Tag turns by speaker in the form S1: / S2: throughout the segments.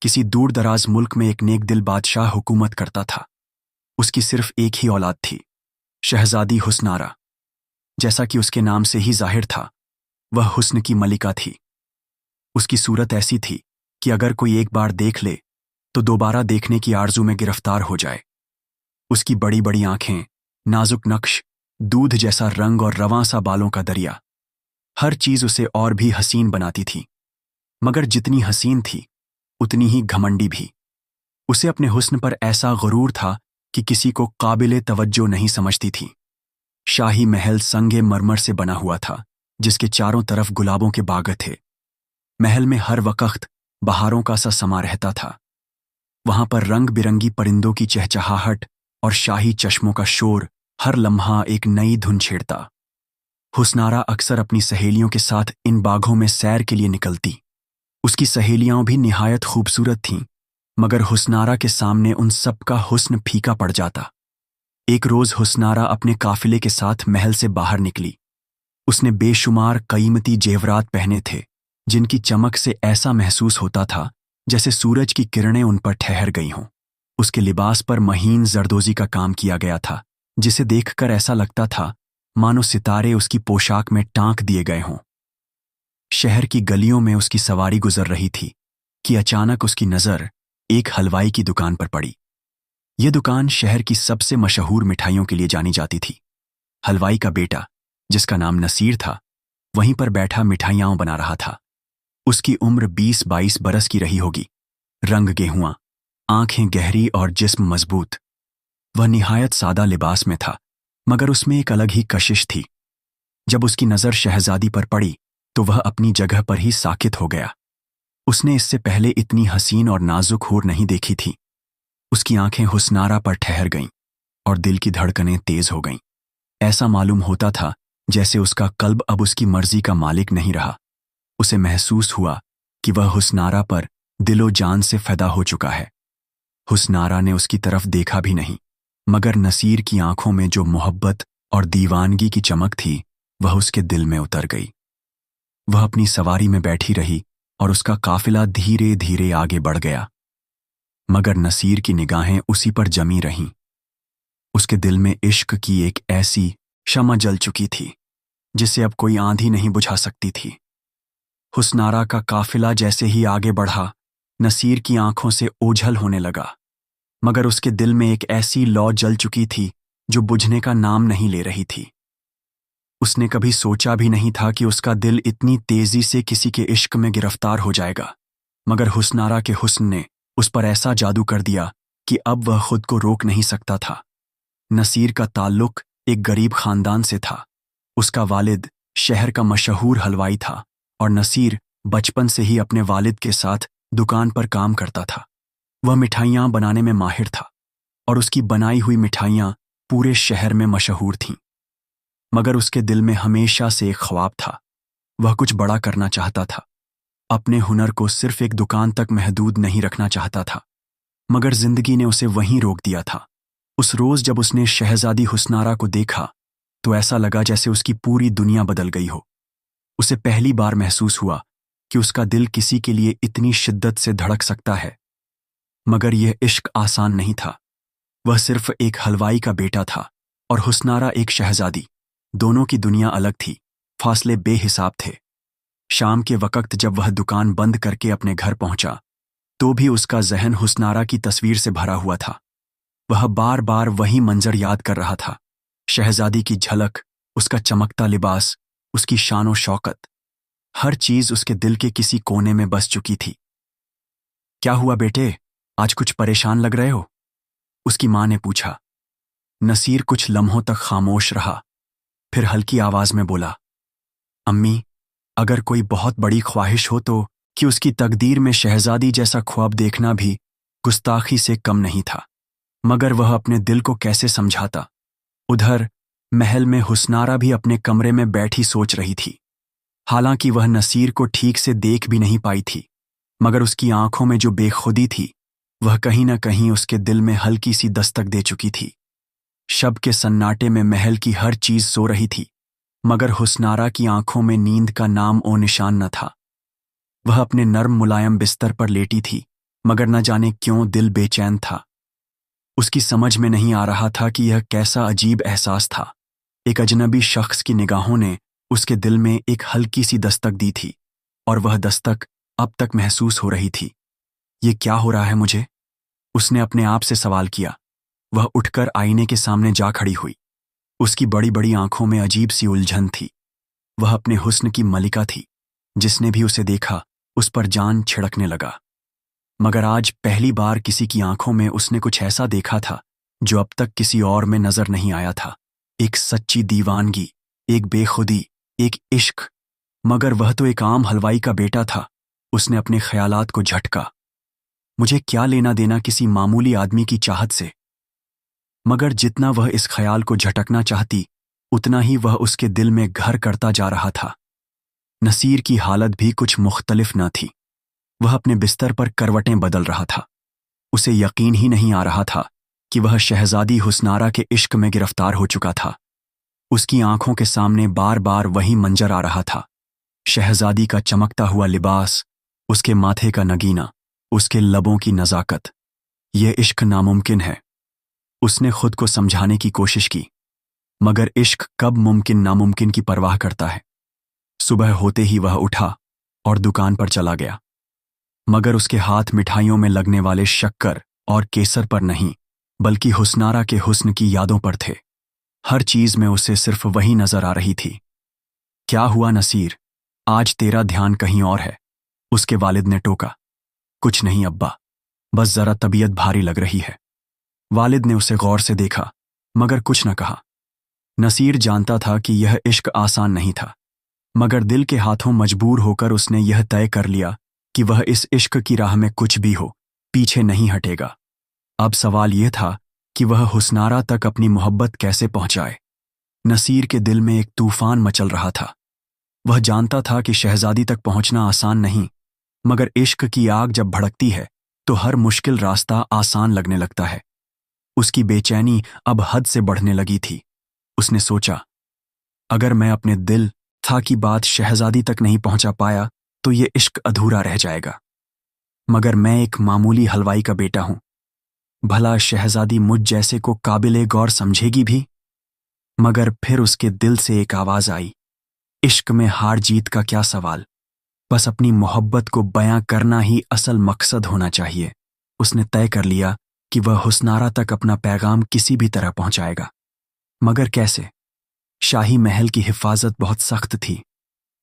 S1: किसी दूर दराज मुल्क में एक नेक दिल बादशाह हुकूमत करता था। उसकी सिर्फ एक ही औलाद थी, शहजादी हुस्नारा। जैसा कि उसके नाम से ही जाहिर था, वह हुस्न की मलिका थी। उसकी सूरत ऐसी थी कि अगर कोई एक बार देख ले तो दोबारा देखने की आरजू में गिरफ्तार हो जाए। उसकी बड़ी बड़ी आंखें, नाजुक नक्श, दूध जैसा रंग और रवां सा बालों का दरिया, हर चीज उसे और भी हसीन बनाती थी। मगर जितनी हसीन थी उतनी ही घमंडी भी। उसे अपने हुस्न पर ऐसा गुरूर था कि किसी को काबिले तवज्जो नहीं समझती थी। शाही महल संगे मरमर से बना हुआ था, जिसके चारों तरफ गुलाबों के बाग थे। महल में हर वक्त बहारों का सा समा रहता था। वहां पर रंग बिरंगी परिंदों की चहचहाहट और शाही चश्मों का शोर हर लम्हा एक नई धुन छेड़ता। हुस्नारा अक्सर अपनी सहेलियों के साथ इन बागों में सैर के लिए निकलती। उसकी सहेलियां भी निहायत खूबसूरत थीं, मगर हुस्नारा के सामने उन सब का हुस्न फीका पड़ जाता। एक रोज हुस्नारा अपने काफिले के साथ महल से बाहर निकली। उसने बेशुमार कीमती जेवरात पहने थे, जिनकी चमक से ऐसा महसूस होता था जैसे सूरज की किरणें उन पर ठहर गई हों। उसके लिबास पर महीन जरदोजी का काम किया गया था, जिसे देखकर ऐसा लगता था मानो सितारे उसकी पोशाक में टांक दिए गए हों। शहर की गलियों में उसकी सवारी गुजर रही थी कि अचानक उसकी नज़र एक हलवाई की दुकान पर पड़ी। यह दुकान शहर की सबसे मशहूर मिठाइयों के लिए जानी जाती थी। हलवाई का बेटा, जिसका नाम नसीर था, वहीं पर बैठा मिठाइयाँ बना रहा था। उसकी उम्र 20-22 बरस की रही होगी। रंग गेहुआ, आंखें गहरी और जिस्म मजबूत। वह निहायत सादा लिबास में था, मगर उसमें एक अलग ही कशिश थी। जब उसकी नज़र शहजादी पर पड़ी तो वह अपनी जगह पर ही साकित हो गया। उसने इससे पहले इतनी हसीन और नाजुक हूर नहीं देखी थी। उसकी आंखें हुस्नारा पर ठहर गईं और दिल की धड़कनें तेज हो गईं। ऐसा मालूम होता था जैसे उसका कल्ब अब उसकी मर्जी का मालिक नहीं रहा। उसे महसूस हुआ कि वह हुस्नारा पर दिलो जान से फ़िदा हो चुका है। हुस्नारा ने उसकी तरफ देखा भी नहीं, मगर नसीर की आंखों में जो मोहब्बत और दीवानगी की चमक थी, वह उसके दिल में उतर गई। वह अपनी सवारी में बैठी रही और उसका काफिला धीरे धीरे आगे बढ़ गया, मगर नसीर की निगाहें उसी पर जमी रहीं। उसके दिल में इश्क की एक ऐसी शमा जल चुकी थी जिसे अब कोई आंधी नहीं बुझा सकती थी। हुस्नारा का काफिला जैसे ही आगे बढ़ा, नसीर की आंखों से ओझल होने लगा, मगर उसके दिल में एक ऐसी लौ जल चुकी थी जो बुझने का नाम नहीं ले रही थी। उसने कभी सोचा भी नहीं था कि उसका दिल इतनी तेजी से किसी के इश्क में गिरफ्तार हो जाएगा, मगर हुस्नारा के हुस्न ने उस पर ऐसा जादू कर दिया कि अब वह खुद को रोक नहीं सकता था। नसीर का ताल्लुक एक गरीब खानदान से था। उसका वालिद शहर का मशहूर हलवाई था और नसीर बचपन से ही अपने वालिद के साथ दुकान पर काम करता था। वह मिठाइयाँ बनाने में माहिर था और उसकी बनाई हुई मिठाइयाँ पूरे शहर में मशहूर थीं। मगर उसके दिल में हमेशा से एक ख्वाब था। वह कुछ बड़ा करना चाहता था। अपने हुनर को सिर्फ एक दुकान तक महदूद नहीं रखना चाहता था, मगर जिंदगी ने उसे वहीं रोक दिया था। उस रोज जब उसने शहजादी हुस्नारा को देखा तो ऐसा लगा जैसे उसकी पूरी दुनिया बदल गई हो। उसे पहली बार महसूस हुआ कि उसका दिल किसी के लिए इतनी शिद्दत से धड़क सकता है। मगर यह इश्क आसान नहीं था। वह सिर्फ एक हलवाई का बेटा था और हुस्नारा एक शहजादी। दोनों की दुनिया अलग थी, फासले बेहिसाब थे। शाम के वक्त जब वह दुकान बंद करके अपने घर पहुंचा तो भी उसका जहन हुस्नारा की तस्वीर से भरा हुआ था। वह बार बार वही मंजर याद कर रहा था। शहजादी की झलक, उसका चमकता लिबास, उसकी शान और शौकत, हर चीज उसके दिल के किसी कोने में बस चुकी थी। क्या हुआ बेटे, आज कुछ परेशान लग रहे हो? उसकी मां ने पूछा। नसीर कुछ लम्हों तक खामोश रहा, फिर हल्की आवाज में बोला, अम्मी, अगर कोई बहुत बड़ी ख्वाहिश हो तो कि उसकी तकदीर में शहजादी जैसा ख्वाब देखना भी गुस्ताखी से कम नहीं था। मगर वह अपने दिल को कैसे समझाता। उधर महल में हुस्नारा भी अपने कमरे में बैठी सोच रही थी। हालांकि वह नसीर को ठीक से देख भी नहीं पाई थी, मगर उसकी आंखों में जो बेखुदी थी वह कहीं न कहीं उसके दिल में हल्की सी दस्तक दे चुकी थी। शब के सन्नाटे में महल की हर चीज सो रही थी, मगर हुस्नारा की आंखों में नींद का नाम ओ निशान न था। वह अपने नर्म मुलायम बिस्तर पर लेटी थी मगर न जाने क्यों दिल बेचैन था। उसकी समझ में नहीं आ रहा था कि यह कैसा अजीब एहसास था। एक अजनबी शख्स की निगाहों ने उसके दिल में एक हल्की सी दस्तक दी थी, और वह दस्तक अब तक महसूस हो रही थी। ये क्या हो रहा है मुझे? उसने अपने आप से सवाल किया। वह उठकर आईने के सामने जा खड़ी हुई। उसकी बड़ी बड़ी आंखों में अजीब सी उलझन थी। वह अपने हुस्न की मलिका थी। जिसने भी उसे देखा उस पर जान छिड़कने लगा। मगर आज पहली बार किसी की आंखों में उसने कुछ ऐसा देखा था जो अब तक किसी और में नजर नहीं आया था। एक सच्ची दीवानगी, एक बेखुदी, एक इश्क। मगर वह तो एक आम हलवाई का बेटा था। उसने अपने ख्यालात को झटका। मुझे क्या लेना देना किसी मामूली आदमी की चाहत से? मगर जितना वह इस ख्याल को झटकना चाहती, उतना ही वह उसके दिल में घर करता जा रहा था। नसीर की हालत भी कुछ मुख्तलिफ न थी। वह अपने बिस्तर पर करवटें बदल रहा था। उसे यकीन ही नहीं आ रहा था कि वह शहजादी हुस्नारा के इश्क में गिरफ्तार हो चुका था। उसकी आंखों के सामने बार बार वही मंजर आ रहा था। शहजादी का चमकता हुआ लिबास, उसके माथे का नगीना, उसके लबों की नज़ाकत। यह इश्क नामुमकिन है। उसने खुद को समझाने की कोशिश की, मगर इश्क कब मुमकिन नामुमकिन की परवाह करता है। सुबह होते ही वह उठा और दुकान पर चला गया। मगर उसके हाथ मिठाइयों में लगने वाले शक्कर और केसर पर नहीं, बल्कि हुस्नारा के हुस्न की यादों पर थे। हर चीज में उसे सिर्फ वही नजर आ रही थी। क्या हुआ नसीर, आज तेरा ध्यान कहीं और है? उसके वालिद ने टोका। कुछ नहीं अब्बा, बस जरा तबीयत भारी लग रही है। वालिद ने उसे गौर से देखा, मगर कुछ न कहा। नसीर जानता था कि यह इश्क आसान नहीं था, मगर दिल के हाथों मजबूर होकर उसने यह तय कर लिया कि वह इस इश्क की राह में कुछ भी हो, पीछे नहीं हटेगा। अब सवाल यह था कि वह हुस्नारा तक अपनी मोहब्बत कैसे पहुंचाए। नसीर के दिल में एक तूफान मचल रहा था। वह जानता था कि शहजादी तक पहुंचना आसान नहीं, मगर इश्क की आग जब भड़कती है तो हर मुश्किल रास्ता आसान लगने लगता है। उसकी बेचैनी अब हद से बढ़ने लगी थी। उसने सोचा, अगर मैं अपने दिल था की बात शहजादी तक नहीं पहुंचा पाया तो ये इश्क अधूरा रह जाएगा। मगर मैं एक मामूली हलवाई का बेटा हूं। भला शहजादी मुझ जैसे को काबिले गौर समझेगी भी? मगर फिर उसके दिल से एक आवाज आई, इश्क में हार जीत का क्या सवाल, बस अपनी मोहब्बत को बयां करना ही असल मकसद होना चाहिए। उसने तय कर लिया कि वह हुस्नारा तक अपना पैगाम किसी भी तरह पहुंचाएगा। मगर कैसे? शाही महल की हिफाजत बहुत सख्त थी।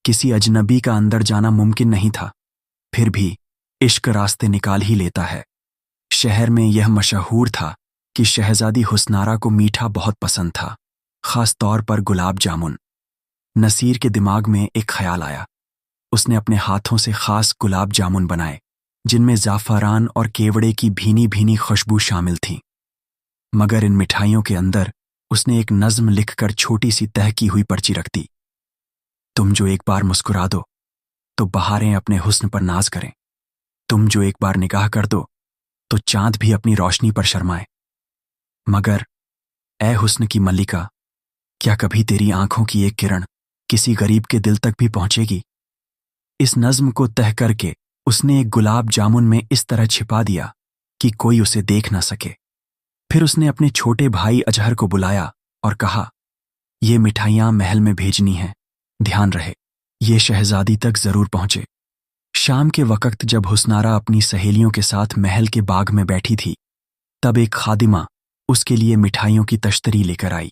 S1: किसी अजनबी का अंदर जाना मुमकिन नहीं था। फिर भी इश्क रास्ते निकाल ही लेता है। शहर में यह मशहूर था कि शहजादी हुस्नारा को मीठा बहुत पसंद था, खास तौर पर गुलाब जामुन। नसीर के दिमाग में एक ख्याल आया। उसने अपने हाथों से खास गुलाब जामुन बनाए, जिनमें ज़ाफ़रान और केवड़े की भीनी भीनी खुशबू शामिल थी। मगर इन मिठाइयों के अंदर उसने एक नज़्म लिखकर छोटी सी तह की हुई पर्ची रख दी। तुम जो एक बार मुस्कुरा दो तो बहारें अपने हुस्न पर नाज करें। तुम जो एक बार निगाह कर दो तो चांद भी अपनी रोशनी पर शर्माए। मगर ए हुस्न की मल्लिका, क्या कभी तेरी आंखों की एक किरण किसी गरीब के दिल तक भी पहुंचेगी? इस नज्म को तह करके उसने एक गुलाब जामुन में इस तरह छिपा दिया कि कोई उसे देख ना सके। फिर उसने अपने छोटे भाई अजहर को बुलाया और कहा, ये मिठाइयां महल में भेजनी हैं, ध्यान रहे ये शहजादी तक जरूर पहुंचे। शाम के वक्त जब हुस्नारा अपनी सहेलियों के साथ महल के बाग में बैठी थी, तब एक खादिमा उसके लिए मिठाइयों की तश्तरी लेकर आई।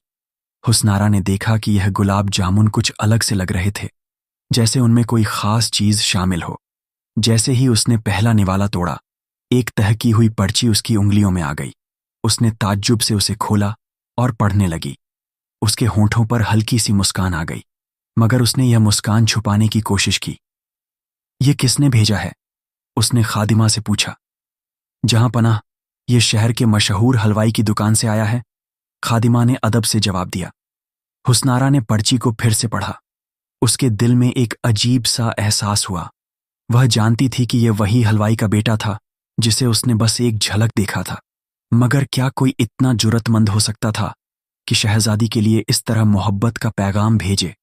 S1: हुस्नारा ने देखा कि यह गुलाब जामुन कुछ अलग से लग रहे थे, जैसे उनमें कोई खास चीज शामिल हो। जैसे ही उसने पहला निवाला तोड़ा, एक तह की हुई पर्ची उसकी उंगलियों में आ गई। उसने ताज्जुब से उसे खोला और पढ़ने लगी। उसके होंठों पर हल्की सी मुस्कान आ गई, मगर उसने यह मुस्कान छुपाने की कोशिश की। ये किसने भेजा है? उसने खादिमा से पूछा। जहां पनाह, यह शहर के मशहूर हलवाई की दुकान से आया है, खादिमा ने अदब से जवाब दिया। हुस्नारा ने पर्ची को फिर से पढ़ा। उसके दिल में एक अजीब सा एहसास हुआ। वह जानती थी कि यह वही हलवाई का बेटा था जिसे उसने बस एक झलक देखा था, मगर क्या कोई इतना जुर्रतमंद हो सकता था कि शहजादी के लिए इस तरह मोहब्बत का पैगाम भेजे?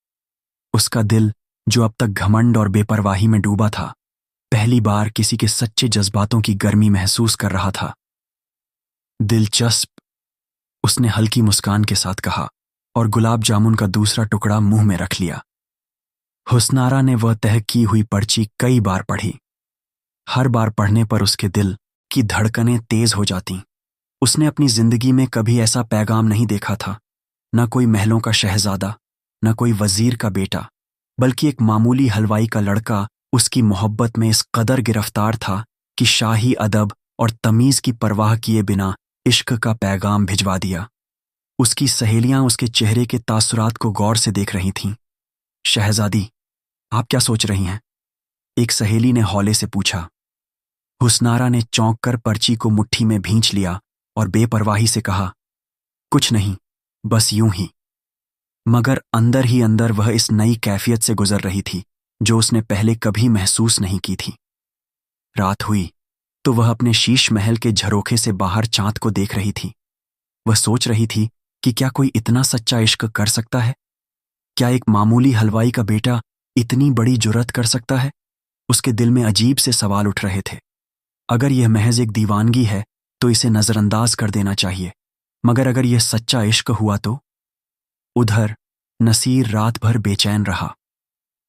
S1: उसका दिल, जो अब तक घमंड और बेपरवाही में डूबा था, पहली बार किसी के सच्चे जज्बातों की गर्मी महसूस कर रहा था। दिलचस्प, उसने हल्की मुस्कान के साथ कहा और गुलाब जामुन का दूसरा टुकड़ा मुंह में रख लिया। हुस्नारा ने वह तह की हुई पर्ची कई बार पढ़ी। हर बार पढ़ने पर उसके दिल की धड़कनें तेज हो जातीं। उसने अपनी जिंदगी में कभी ऐसा पैगाम नहीं देखा था, न कोई महलों का शहजादा, न कोई वजीर का बेटा, बल्कि एक मामूली हलवाई का लड़का उसकी मोहब्बत में इस कदर गिरफ्तार था कि शाही अदब और तमीज की परवाह किए बिना इश्क का पैगाम भिजवा दिया। उसकी सहेलियां उसके चेहरे के तासुरात को गौर से देख रही थीं। शहजादी, आप क्या सोच रही हैं? एक सहेली ने हौले से पूछा। हुस्नारा ने चौंक कर पर्ची को मुट्ठी में भींच लिया और बेपरवाही से कहा, कुछ नहीं, बस यूं ही। मगर अंदर ही अंदर वह इस नई कैफियत से गुजर रही थी जो उसने पहले कभी महसूस नहीं की थी। रात हुई तो वह अपने शीश महल के झरोखे से बाहर चांद को देख रही थी। वह सोच रही थी कि क्या कोई इतना सच्चा इश्क कर सकता है? क्या एक मामूली हलवाई का बेटा इतनी बड़ी जुर्रत कर सकता है? उसके दिल में अजीब से सवाल उठ रहे थे। अगर यह महज एक दीवानगी है तो इसे नजरअंदाज कर देना चाहिए, मगर अगर यह सच्चा इश्क हुआ तो? उधर नसीर रात भर बेचैन रहा।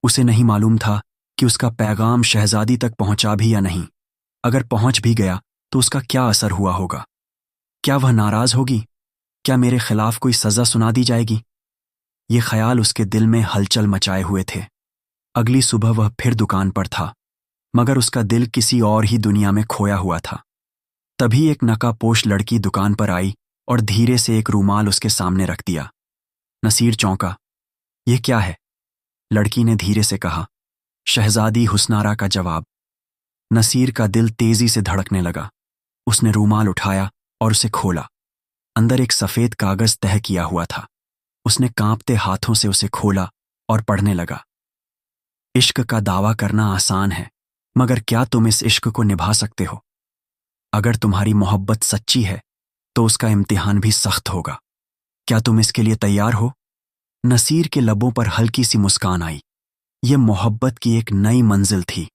S1: उसे नहीं मालूम था कि उसका पैगाम शहजादी तक पहुंचा भी या नहीं। अगर पहुंच भी गया तो उसका क्या असर हुआ होगा? क्या वह नाराज होगी? क्या मेरे खिलाफ कोई सजा सुना दी जाएगी? ये ख्याल उसके दिल में हलचल मचाए हुए थे। अगली सुबह वह फिर दुकान पर था, मगर उसका दिल किसी और ही दुनिया में खोया हुआ था। तभी एक नकाबपोश लड़की दुकान पर आई और धीरे से एक रूमाल उसके सामने रख दिया। नसीर चौंका। यह क्या है? लड़की ने धीरे से कहा। शहजादी हुस्नारा का जवाब। नसीर का दिल तेजी से धड़कने लगा। उसने रूमाल उठाया और उसे खोला। अंदर एक सफेद कागज तह किया हुआ था। उसने कांपते हाथों से उसे खोला और पढ़ने लगा। इश्क का दावा करना आसान है, मगर क्या तुम इस इश्क को निभा सकते हो? अगर तुम्हारी मोहब्बत सच्ची है तो उसका इम्तिहान भी सख्त होगा। क्या तुम इसके लिए तैयार हो? नसीर के लबों पर हल्की सी मुस्कान आई। यह मोहब्बत की एक नई मंजिल थी।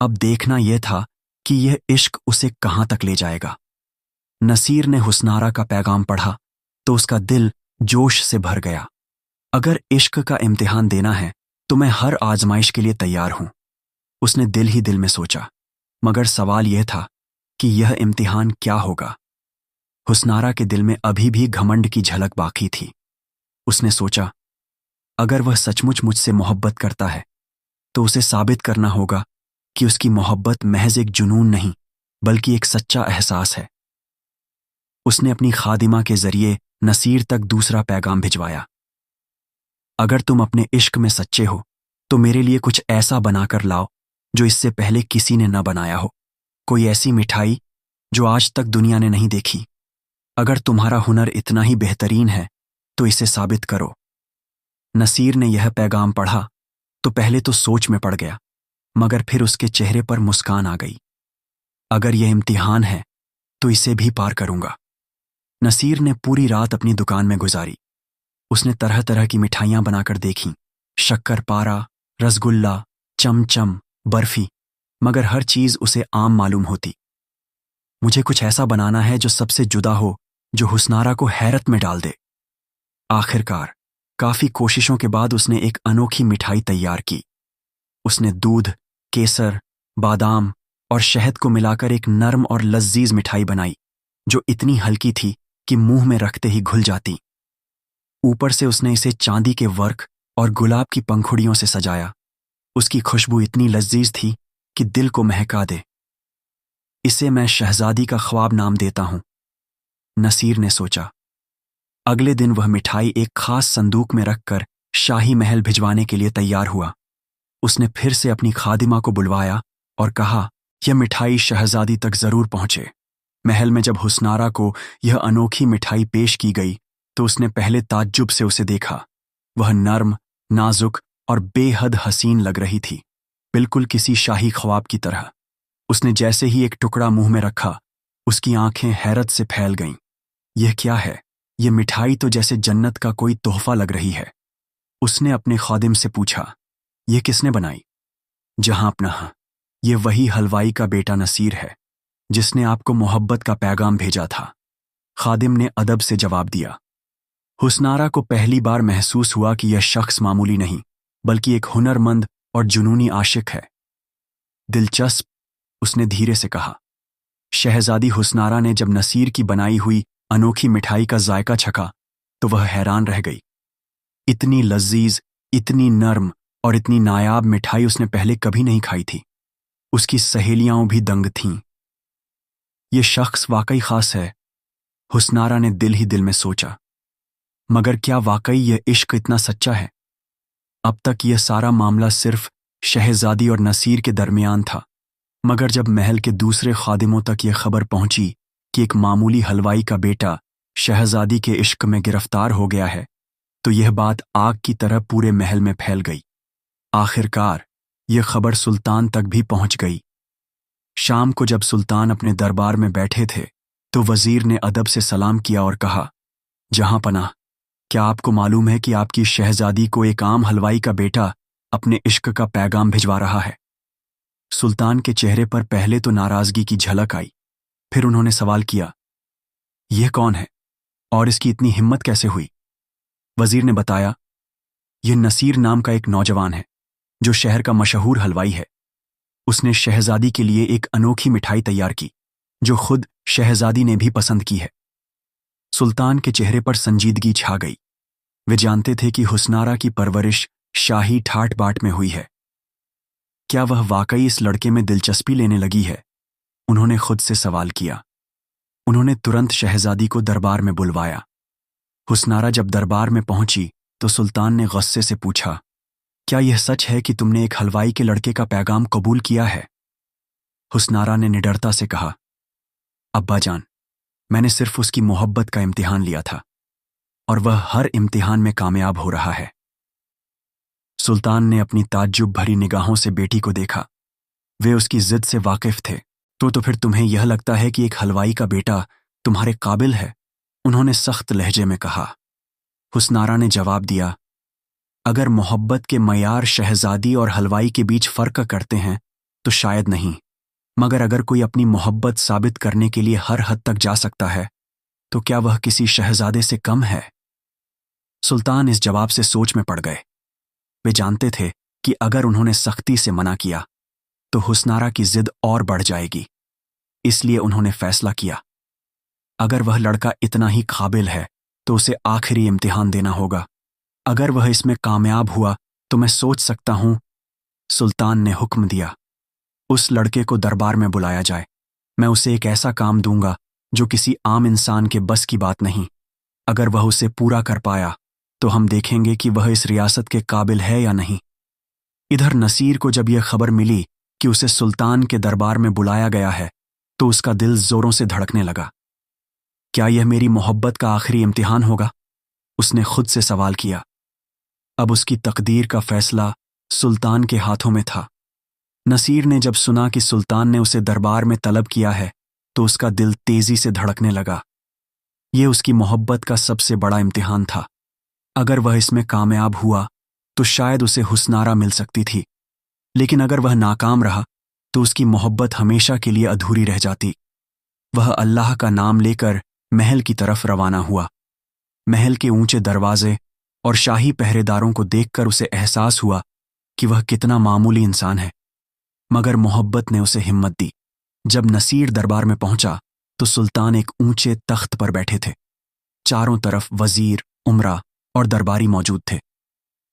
S1: अब देखना यह था कि यह इश्क उसे कहां तक ले जाएगा। नसीर ने हुस्नारा का पैगाम पढ़ा तो उसका दिल जोश से भर गया। अगर इश्क का इम्तिहान देना है तो मैं हर आजमाइश के लिए तैयार हूं, उसने दिल ही दिल में सोचा। मगर सवाल यह था कि यह इम्तिहान क्या होगा। हुस्नारा के दिल में अभी भी घमंड की झलक बाकी थी। उसने सोचा, अगर वह सचमुच मुझसे मोहब्बत करता है तो उसे साबित करना होगा कि उसकी मोहब्बत महज एक जुनून नहीं बल्कि एक सच्चा एहसास है। उसने अपनी खादिमा के जरिए नसीर तक दूसरा पैगाम भिजवाया। अगर तुम अपने इश्क में सच्चे हो तो मेरे लिए कुछ ऐसा बनाकर लाओ जो इससे पहले किसी ने न बनाया हो। कोई ऐसी मिठाई जो आज तक दुनिया ने नहीं देखी। अगर तुम्हारा हुनर इतना ही बेहतरीन है तो इसे साबित करो। नसीर ने यह पैगाम पढ़ा तो पहले तो सोच में पड़ गया, मगर फिर उसके चेहरे पर मुस्कान आ गई। अगर यह इम्तिहान है तो इसे भी पार करूंगा। नसीर ने पूरी रात अपनी दुकान में गुजारी। उसने तरह तरह की मिठाइयां बनाकर देखीं, शक्करपारा, रसगुल्ला, चमचम, बर्फी, मगर हर चीज उसे आम मालूम होती। मुझे कुछ ऐसा बनाना है जो सबसे जुदा हो, जो हुस्नारा को हैरत में डाल दे। आखिरकार काफी कोशिशों के बाद उसने एक अनोखी मिठाई तैयार की। उसने दूध, केसर, बादाम और शहद को मिलाकर एक नर्म और लजीज मिठाई बनाई जो इतनी हल्की थी कि मुंह में रखते ही घुल जाती। ऊपर से उसने इसे चांदी के वर्क और गुलाब की पंखुड़ियों से सजाया। उसकी खुशबू इतनी लजीज थी कि दिल को महका दे। इसे मैं शहजादी का ख्वाब नाम देता हूं, नसीर ने सोचा। अगले दिन वह मिठाई एक खास संदूक में रखकर शाही महल भिजवाने के लिए तैयार हुआ। उसने फिर से अपनी खादिमा को बुलवाया और कहा, यह मिठाई शहजादी तक जरूर पहुंचे। महल में जब हुस्नारा को यह अनोखी मिठाई पेश की गई तो उसने पहले ताज्जुब से उसे देखा। वह नर्म, नाजुक और बेहद हसीन लग रही थी, बिल्कुल किसी शाही ख्वाब की तरह। उसने जैसे ही एक टुकड़ा मुंह में रखा, उसकी आंखें हैरत से फैल गईं। यह क्या है? यह मिठाई तो जैसे जन्नत का कोई तोहफा लग रही है। उसने अपने खादिम से पूछा, यह किसने बनाई? जहां अपना, ये वही हलवाई का बेटा नसीर है जिसने आपको मोहब्बत का पैगाम भेजा था। खादिम ने अदब से जवाब दिया। हुस्नारा को पहली बार महसूस हुआ कि यह शख्स मामूली नहीं बल्कि एक हुनरमंद और जुनूनी आशिक है। दिलचस्प, उसने धीरे से कहा। शहजादी हुस्नारा ने जब नसीर की बनाई हुई अनोखी मिठाई का जायका चखा तो वह हैरान रह गई। इतनी लजीज, इतनी नर्म और इतनी नायाब मिठाई उसने पहले कभी नहीं खाई थी। उसकी सहेलियां भी दंग थीं। ये शख्स वाकई खास है, हुस्नारा ने दिल ही दिल में सोचा। मगर क्या वाकई यह इश्क इतना सच्चा है? अब तक यह सारा मामला सिर्फ शहजादी और नसीर के दरमियान था, मगर जब महल के दूसरे खादिमों तक यह खबर पहुंची कि एक मामूली हलवाई का बेटा शहजादी के इश्क में गिरफ्तार हो गया है, तो यह बात आग की तरह पूरे महल में फैल गई। आखिरकार यह खबर सुल्तान तक भी पहुंच गई। शाम को जब सुल्तान अपने दरबार में बैठे थे तो वजीर ने अदब से सलाम किया और कहा, जहां पनाह, क्या आपको मालूम है कि आपकी शहजादी को एक आम हलवाई का बेटा अपने इश्क का पैगाम भिजवा रहा है? सुल्तान के चेहरे पर पहले तो नाराजगी की झलक आई, फिर उन्होंने सवाल किया, यह कौन है और इसकी इतनी हिम्मत कैसे हुई? वजीर ने बताया, यह नसीर नाम का एक नौजवान है जो शहर का मशहूर हलवाई है। उसने शहजादी के लिए एक अनोखी मिठाई तैयार की जो खुद शहजादी ने भी पसंद की है। सुल्तान के चेहरे पर संजीदगी छा गई। वे जानते थे कि हुस्नारा की परवरिश शाही ठाट बाट में हुई है। क्या वह वाकई इस लड़के में दिलचस्पी लेने लगी है? उन्होंने खुद से सवाल किया। उन्होंने तुरंत शहजादी को दरबार में बुलवाया। हुस्नारा जब दरबार में पहुंची तो सुल्तान ने गुस्से से पूछा, क्या यह सच है कि तुमने एक हलवाई के लड़के का पैगाम कबूल किया है? हुस्नारा ने निडरता से कहा, अब्बा जान, मैंने सिर्फ उसकी मोहब्बत का इम्तिहान लिया था और वह हर इम्तिहान में कामयाब हो रहा है। सुल्तान ने अपनी ताज्जुब भरी निगाहों से बेटी को देखा। वे उसकी जिद से वाकिफ थे। तो फिर तुम्हें यह लगता है कि एक हलवाई का बेटा तुम्हारे काबिल है? उन्होंने सख्त लहजे में कहा। हुस्नारा ने जवाब दिया, अगर मोहब्बत के मयार शहजादी और हलवाई के बीच फर्क करते हैं तो शायद नहीं, मगर अगर कोई अपनी मोहब्बत साबित करने के लिए हर हद तक जा सकता है तो क्या वह किसी शहजादे से कम है? सुल्तान इस जवाब से सोच में पड़ गए। वे जानते थे कि अगर उन्होंने सख्ती से मना किया तो हुस्नारा की जिद और बढ़ जाएगी। इसलिए उन्होंने फैसला किया, अगर वह लड़का इतना ही काबिल है तो उसे आखिरी इम्तिहान देना होगा। अगर वह इसमें कामयाब हुआ तो मैं सोच सकता हूं। सुल्तान ने हुक्म दिया, उस लड़के को दरबार में बुलाया जाए। मैं उसे एक ऐसा काम दूंगा जो किसी आम इंसान के बस की बात नहीं। अगर वह उसे पूरा कर पाया तो हम देखेंगे कि वह इस रियासत के काबिल है या नहीं। इधर नसीर को जब यह खबर मिली कि उसे सुल्तान के दरबार में बुलाया गया है तो उसका दिल जोरों से धड़कने लगा। क्या यह मेरी मोहब्बत का आखिरी इम्तिहान होगा? उसने खुद से सवाल किया। अब उसकी तकदीर का फैसला सुल्तान के हाथों में था। नसीर ने जब सुना कि सुल्तान ने उसे दरबार में तलब किया है तो उसका दिल तेजी से धड़कने लगा। यह उसकी मोहब्बत का सबसे बड़ा इम्तिहान था। अगर वह इसमें कामयाब हुआ तो शायद उसे हुस्नारा मिल सकती थी, लेकिन अगर वह नाकाम रहा तो उसकी मोहब्बत हमेशा के लिए अधूरी रह जाती। वह अल्लाह का नाम लेकर महल की तरफ रवाना हुआ। महल के ऊंचे दरवाजे और शाही पहरेदारों को देखकर उसे एहसास हुआ कि वह कितना मामूली इंसान है, मगर मोहब्बत ने उसे हिम्मत दी। जब नसीर दरबार में पहुंचा तो सुल्तान एक ऊंचे तख्त पर बैठे थे। चारों तरफ वजीर, उमरा और दरबारी मौजूद थे।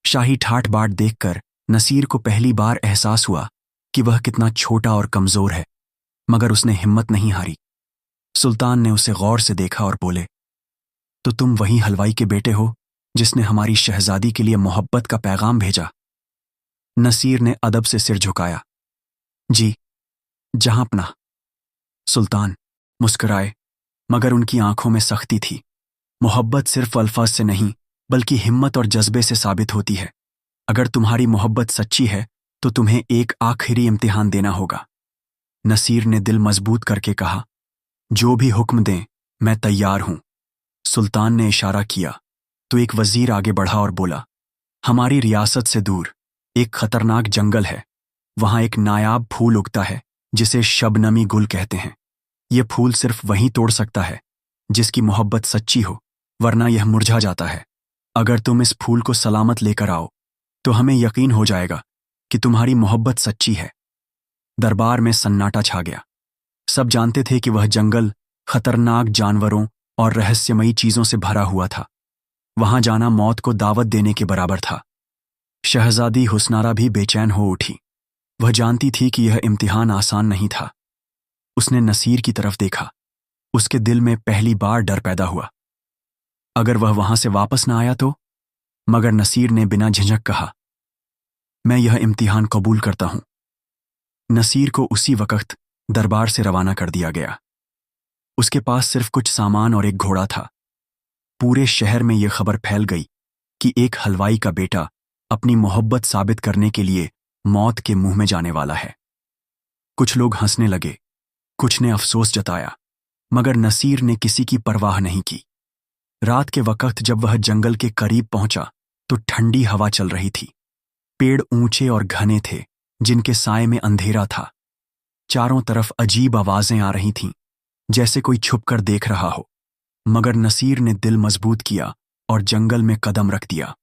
S1: शाही ठाट बाट देखकर नसीर को पहली बार एहसास हुआ कि वह कितना छोटा और कमजोर है, मगर उसने हिम्मत नहीं हारी। सुल्तान ने उसे गौर से देखा और बोले, तो तुम वही हलवाई के बेटे हो जिसने हमारी शहजादी के लिए मोहब्बत का पैगाम भेजा? नसीर ने अदब से सिर झुकाया। जी, जहां पनाह। सुल्तान मुस्कुराए, मगर उनकी आंखों में सख्ती थी। मोहब्बत सिर्फ अल्फाज से नहीं बल्कि हिम्मत और जज्बे से साबित होती है। अगर तुम्हारी मोहब्बत सच्ची है तो तुम्हें एक आखिरी इम्तिहान देना होगा। नसीर ने दिल मजबूत करके कहा, जो भी हुक्म दें मैं तैयार हूं। सुल्तान ने इशारा किया तो एक वजीर आगे बढ़ा और बोला, हमारी रियासत से दूर एक खतरनाक जंगल है वहां एक नायाब फूल उगता है जिसे शबनमी गुल कहते हैं। यह फूल सिर्फ वहीं तोड़ सकता है जिसकी मोहब्बत सच्ची हो, वरना यह मुरझा जाता है। अगर तुम इस फूल को सलामत लेकर आओ तो हमें यकीन हो जाएगा कि तुम्हारी मोहब्बत सच्ची है। दरबार में सन्नाटा छा गया। सब जानते थे कि वह जंगल खतरनाक जानवरों और रहस्यमयी चीजों से भरा हुआ था। वहां जाना मौत को दावत देने के बराबर था। शहजादी हुस्नारा भी बेचैन हो उठी। वह जानती थी कि यह इम्तिहान आसान नहीं था। उसने नसीर की तरफ देखा। उसके दिल में पहली बार डर पैदा हुआ। अगर वह वहां से वापस ना आया तो? मगर नसीर ने बिना झिझक कहा, मैं यह इम्तिहान कबूल करता हूं। नसीर को उसी वक्त दरबार से रवाना कर दिया गया। उसके पास सिर्फ कुछ सामान और एक घोड़ा था। पूरे शहर में यह खबर फैल गई कि एक हलवाई का बेटा अपनी मोहब्बत साबित करने के लिए मौत के मुंह में जाने वाला है। कुछ लोग हंसने लगे, कुछ ने अफसोस जताया, मगर नसीर ने किसी की परवाह नहीं की। रात के वक्त जब वह जंगल के करीब पहुंचा तो ठंडी हवा चल रही थी। पेड़ ऊंचे और घने थे जिनके साए में अंधेरा था। चारों तरफ अजीब आवाजें आ रही थीं, जैसे कोई छुपकर देख रहा हो। मगर नसीर ने दिल मजबूत किया और जंगल में कदम रख दिया।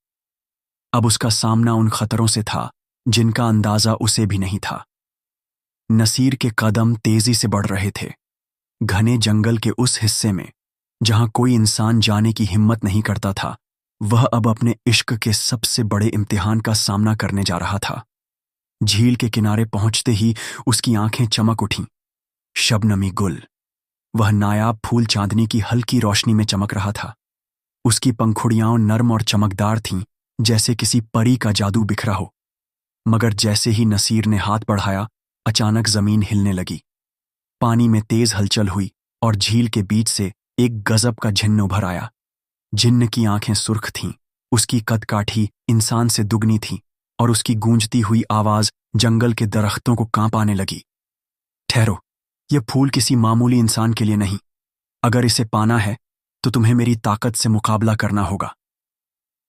S1: अब उसका सामना उन खतरों से था जिनका अंदाजा उसे भी नहीं था। नसीर के कदम तेजी से बढ़ रहे थे। घने जंगल के उस हिस्से में जहां कोई इंसान जाने की हिम्मत नहीं करता था, वह अब अपने इश्क के सबसे बड़े इम्तिहान का सामना करने जा रहा था। झील के किनारे पहुंचते ही उसकी आंखें चमक उठीं। शबनमी गुल, वह नायाब फूल चांदनी की हल्की रोशनी में चमक रहा था। उसकी पंखुड़ियां नर्म और चमकदार थीं, जैसे किसी परी का जादू बिखरा हो। मगर जैसे ही नसीर ने हाथ बढ़ाया, अचानक जमीन हिलने लगी। पानी में तेज हलचल हुई और झील के बीच से एक गजब का जिन्न उभर आया। जिन्न की आंखें सुर्ख थीं, उसकी कदकाठी इंसान से दुगनी थी और उसकी गूंजती हुई आवाज जंगल के दरख्तों को कांपाने लगी। ठहरो, यह फूल किसी मामूली इंसान के लिए नहीं। अगर इसे पाना है तो तुम्हें मेरी ताकत से मुकाबला करना होगा।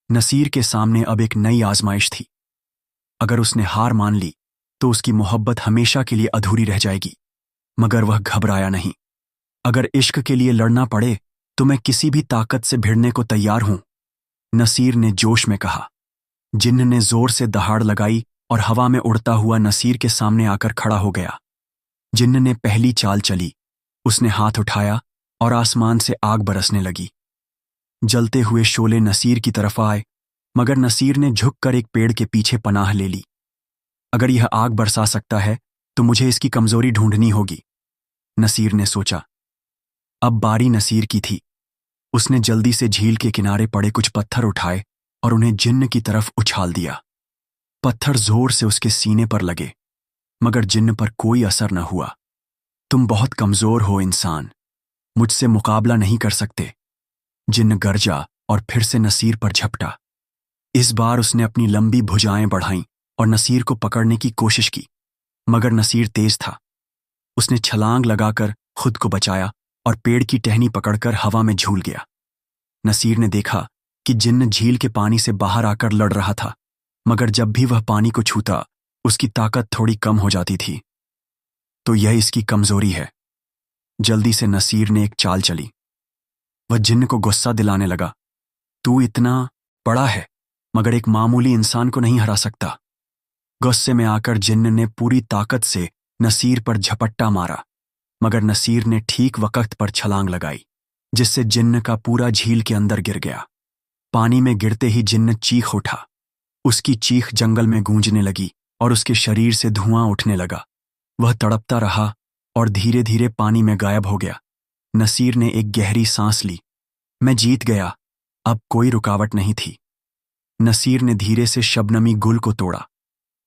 S1: नसीर के सामने अब एक नई आजमाइश थी। अगर उसने हार मान ली तो उसकी मोहब्बत हमेशा के लिए अधूरी रह जाएगी। मगर वह घबराया नहीं। अगर इश्क के लिए लड़ना पड़े तो मैं किसी भी ताकत से भिड़ने को तैयार हूं, नसीर ने जोश में कहा। जिन्न ने जोर से दहाड़ लगाई और हवा में उड़ता हुआ नसीर के सामने आकर खड़ा हो गया। जिन्न ने पहली चाल चली। उसने हाथ उठाया और आसमान से आग बरसने लगी। जलते हुए शोले नसीर की तरफ आए, मगर नसीर ने झुककर एक पेड़ के पीछे पनाह ले ली। अगर यह आग बरसा सकता है तो मुझे इसकी कमजोरी ढूंढनी होगी, नसीर ने सोचा। अब बारी नसीर की थी। उसने जल्दी से झील के किनारे पड़े कुछ पत्थर उठाए और उन्हें जिन्न की तरफ उछाल दिया। पत्थर जोर से उसके सीने पर लगे, मगर जिन्न पर कोई असर न हुआ। तुम बहुत कमजोर हो इंसान, मुझसे मुकाबला नहीं कर सकते, जिन्न गरजा और फिर से नसीर पर झपटा। इस बार उसने अपनी लंबी भुजाएं बढ़ाईं और नसीर को पकड़ने की कोशिश की, मगर नसीर तेज था। उसने छलांग लगाकर खुद को बचाया और पेड़ की टहनी पकड़कर हवा में झूल गया। नसीर ने देखा कि जिन्न झील के पानी से बाहर आकर लड़ रहा था, मगर जब भी वह पानी को छूता उसकी ताकत थोड़ी कम हो जाती थी। तो यह इसकी कमजोरी है। जल्दी से नसीर ने एक चाल चली। वह जिन्न को गुस्सा दिलाने लगा। तू इतना बड़ा है मगर एक मामूली इंसान को नहीं हरा सकता। गुस्से में आकर जिन्न ने पूरी ताकत से नसीर पर झपट्टा मारा, मगर नसीर ने ठीक वक्त पर छलांग लगाई, जिससे जिन्न का पूरा झील के अंदर गिर गया। पानी में गिरते ही जिन्न चीख उठा। उसकी चीख जंगल में गूंजने लगी और उसके शरीर से धुआं उठने लगा। वह तड़पता रहा और धीरे धीरे पानी में गायब हो गया। नसीर ने एक गहरी सांस ली। मैं जीत गया, अब कोई रुकावट नहीं थी। नसीर ने धीरे से शबनमी गुल को तोड़ा।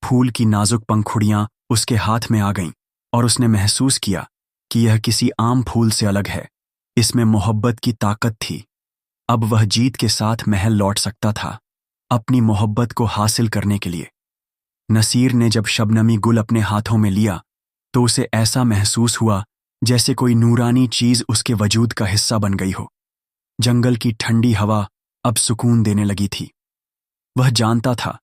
S1: फूल की नाजुक पंखुड़ियां उसके हाथ में आ गईं और उसने महसूस किया कि यह किसी आम फूल से अलग है। इसमें मोहब्बत की ताकत थी। अब वह जीत के साथ महल लौट सकता था, अपनी मोहब्बत को हासिल करने के लिए। नसीर ने जब शबनमी गुल अपने हाथों में लिया तो उसे ऐसा महसूस हुआ जैसे कोई नूरानी चीज उसके वजूद का हिस्सा बन गई हो। जंगल की ठंडी हवा अब सुकून देने लगी थी। वह जानता था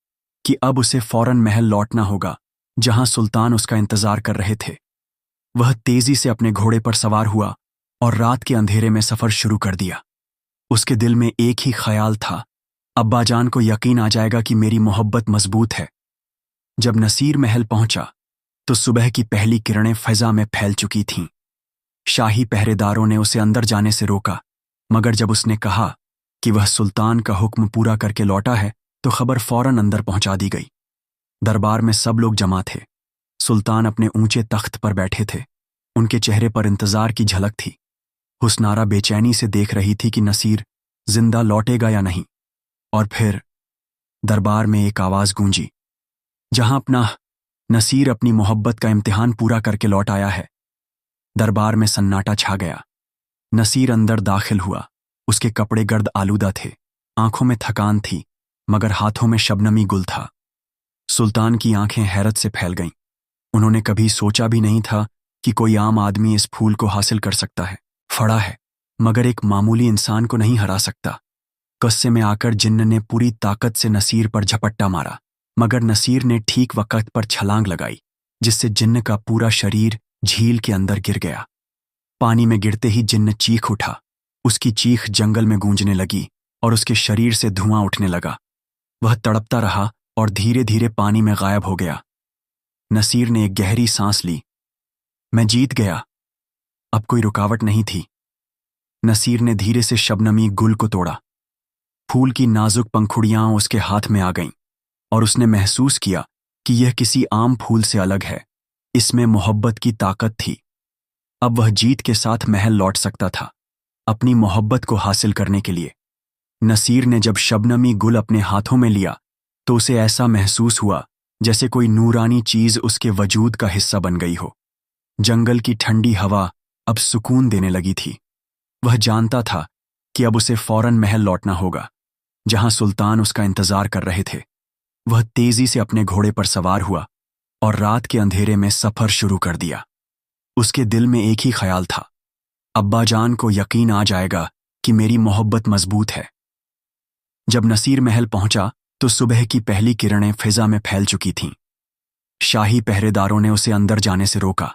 S1: कि अब उसे फौरन महल लौटना होगा, जहां सुल्तान उसका इंतजार कर रहे थे। वह तेजी से अपने घोड़े पर सवार हुआ और रात के अंधेरे में सफर शुरू कर दिया। उसके दिल में एक ही ख्याल था, अब्बाजान को यकीन आ जाएगा कि मेरी मोहब्बत मजबूत है। जब नसीर महल पहुंचा तो सुबह की पहली किरणें फजा में फैल चुकी थीं। शाही पहरेदारों ने उसे अंदर जाने से रोका, मगर जब उसने कहा कि वह सुल्तान का हुक्म पूरा करके लौटा है तो खबर फौरन अंदर पहुंचा दी गई। दरबार में सब लोग जमा थे। सुल्तान अपने ऊंचे तख्त पर बैठे थे। उनके चेहरे पर इंतजार की झलक थी। हुस्नारा बेचैनी से देख रही थी कि नसीर जिंदा लौटेगा या नहीं। और फिर दरबार में एक आवाज गूंजी, जहां अपना नसीर अपनी मोहब्बत का इम्तिहान पूरा करके लौट आया है। दरबार में सन्नाटा छा गया। नसीर अंदर दाखिल हुआ। उसके कपड़े गर्द आलूदा थे, आंखों में थकान थी, मगर हाथों में शबनमी गुल था। सुल्तान की आंखें हैरत से फैल गईं। उन्होंने कभी सोचा भी नहीं था कि कोई आम आदमी इस फूल को हासिल कर सकता है। फड़ा है, मगर एक मामूली इंसान को नहीं हरा सकता। गुस्से में आकर जिन्न ने पूरी ताकत से नसीर पर झपट्टा मारा, मगर नसीर ने ठीक वक्त पर छलांग लगाई, जिससे जिन्न का पूरा शरीर झील के अंदर गिर गया। पानी में गिरते ही जिन्न चीख उठा। उसकी चीख जंगल में गूंजने लगी और उसके शरीर से धुआं उठने लगा। वह तड़पता रहा और धीरे धीरे पानी में गायब हो गया। नसीर ने एक गहरी सांस ली। मैं जीत गया। अब कोई रुकावट नहीं थी। नसीर ने धीरे से शबनमी गुल को तोड़ा। फूल की नाजुक पंखुड़ियां उसके हाथ में आ गईं और उसने महसूस किया कि यह किसी आम फूल से अलग है। इसमें मोहब्बत की ताकत थी। अब वह जीत के साथ महल लौट सकता था, अपनी मोहब्बत को हासिल करने के लिए। नसीर ने जब शबनमी गुल अपने हाथों में लिया तो उसे ऐसा महसूस हुआ जैसे कोई नूरानी चीज उसके वजूद का हिस्सा बन गई हो। जंगल की ठंडी हवा अब सुकून देने लगी थी। वह जानता था कि अब उसे फौरन महल लौटना होगा, जहां सुल्तान उसका इंतजार कर रहे थे। वह तेजी से अपने घोड़े पर सवार हुआ और रात के अंधेरे में सफर शुरू कर दिया। उसके दिल में एक ही ख्याल था, अब्बाजान को यकीन आ जाएगा कि मेरी मोहब्बत मजबूत है। जब नसीर महल पहुंचा तो सुबह की पहली किरणें फिजा में फैल चुकी थीं। शाही पहरेदारों ने उसे अंदर जाने से रोका,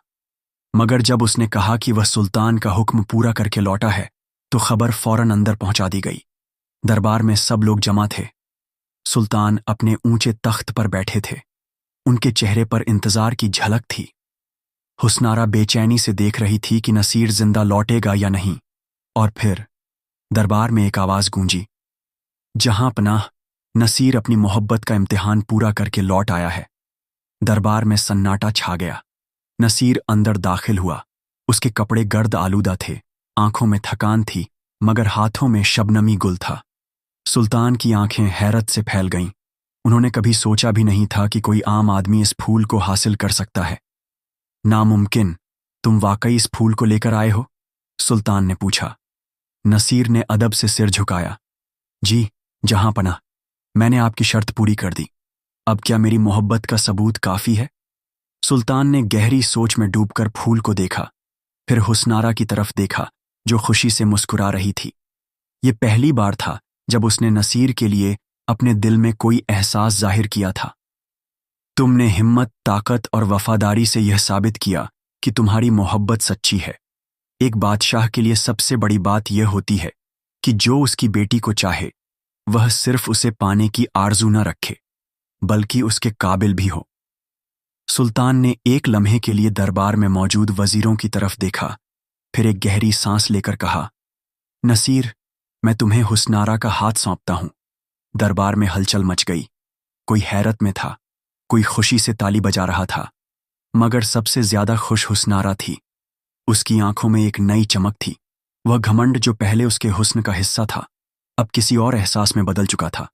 S1: मगर जब उसने कहा कि वह सुल्तान का हुक्म पूरा करके लौटा है तो खबर फौरन अंदर पहुंचा दी गई। दरबार में सब लोग जमा थे। सुल्तान अपने ऊंचे तख्त पर बैठे थे। उनके चेहरे पर इंतजार की झलक थी। हुस्नारा बेचैनी से देख रही थी कि नसीर जिंदा लौटेगा या नहीं। और फिर दरबार में एक आवाज गूंजी, जहां पनाह नसीर अपनी मोहब्बत का इम्तिहान पूरा करके लौट आया है। दरबार में सन्नाटा छा गया। नसीर अंदर दाखिल हुआ। उसके कपड़े गर्द आलूदा थे, आंखों में थकान थी, मगर हाथों में शबनमी गुल था। सुल्तान की आंखें हैरत से फैल गईं। उन्होंने कभी सोचा भी नहीं था कि कोई आम आदमी इस फूल को हासिल कर सकता है। नामुमकिन, तुम वाकई इस फूल को लेकर आए हो? सुल्तान ने पूछा। नसीर ने अदब से सिर झुकाया। जी जहां पनाह, मैंने आपकी शर्त पूरी कर दी। अब क्या मेरी मोहब्बत का सबूत काफी है? सुल्तान ने गहरी सोच में डूबकर फूल को देखा, फिर हुस्नारा की तरफ देखा जो खुशी से मुस्कुरा रही थी। ये पहली बार था जब उसने नसीर के लिए अपने दिल में कोई एहसास जाहिर किया था। तुमने हिम्मत, ताकत और वफादारी से यह साबित किया कि तुम्हारी मोहब्बत सच्ची है। एक बादशाह के लिए सबसे बड़ी बात यह होती है कि जो उसकी बेटी को चाहे वह सिर्फ उसे पाने की आरजू न रखे, बल्कि उसके काबिल भी हो। सुल्तान ने एक लम्हे के लिए दरबार में मौजूद वजीरों की तरफ देखा, फिर एक गहरी सांस लेकर कहा, नसीर, मैं तुम्हें हुस्नारा का हाथ सौंपता हूं। दरबार में हलचल मच गई। कोई हैरत में था, कोई खुशी से ताली बजा रहा था, मगर सबसे ज्यादा खुश हुस्नारा थी। उसकी आंखों में एक नई चमक थी। वह घमंड जो पहले उसके हुस्न का हिस्सा था, अब किसी और एहसास में बदल चुका था।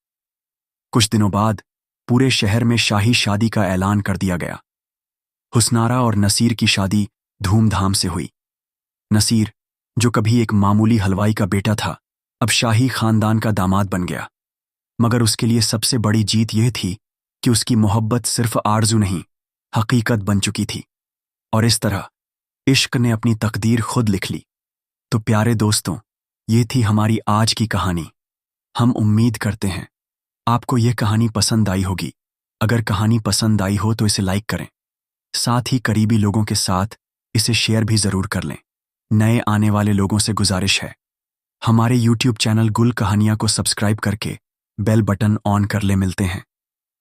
S1: कुछ दिनों बाद पूरे शहर में शाही शादी का ऐलान कर दिया गया। हुस्नारा और नसीर की शादी धूमधाम से हुई। नसीर, जो कभी एक मामूली हलवाई का बेटा था, अब शाही खानदान का दामाद बन गया। मगर उसके लिए सबसे बड़ी जीत यह थी कि उसकी मोहब्बत सिर्फ आरजू नहीं, हकीकत बन चुकी थी। और इस तरह इश्क ने अपनी तकदीर खुद लिख ली। तो प्यारे दोस्तों, ये थी हमारी आज की कहानी। हम उम्मीद करते हैं आपको यह कहानी पसंद आई होगी। अगर कहानी पसंद आई हो तो इसे लाइक करें। साथ ही करीबी लोगों के साथ इसे शेयर भी ज़रूर कर लें। नए आने वाले लोगों से गुजारिश है, हमारे YouTube चैनल गुल कहानियाँ को सब्सक्राइब करके बेल बटन ऑन कर ले। मिलते हैं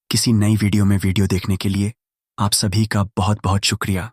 S1: किसी नई वीडियो में। वीडियो देखने के लिए आप सभी का बहुत बहुत शुक्रिया।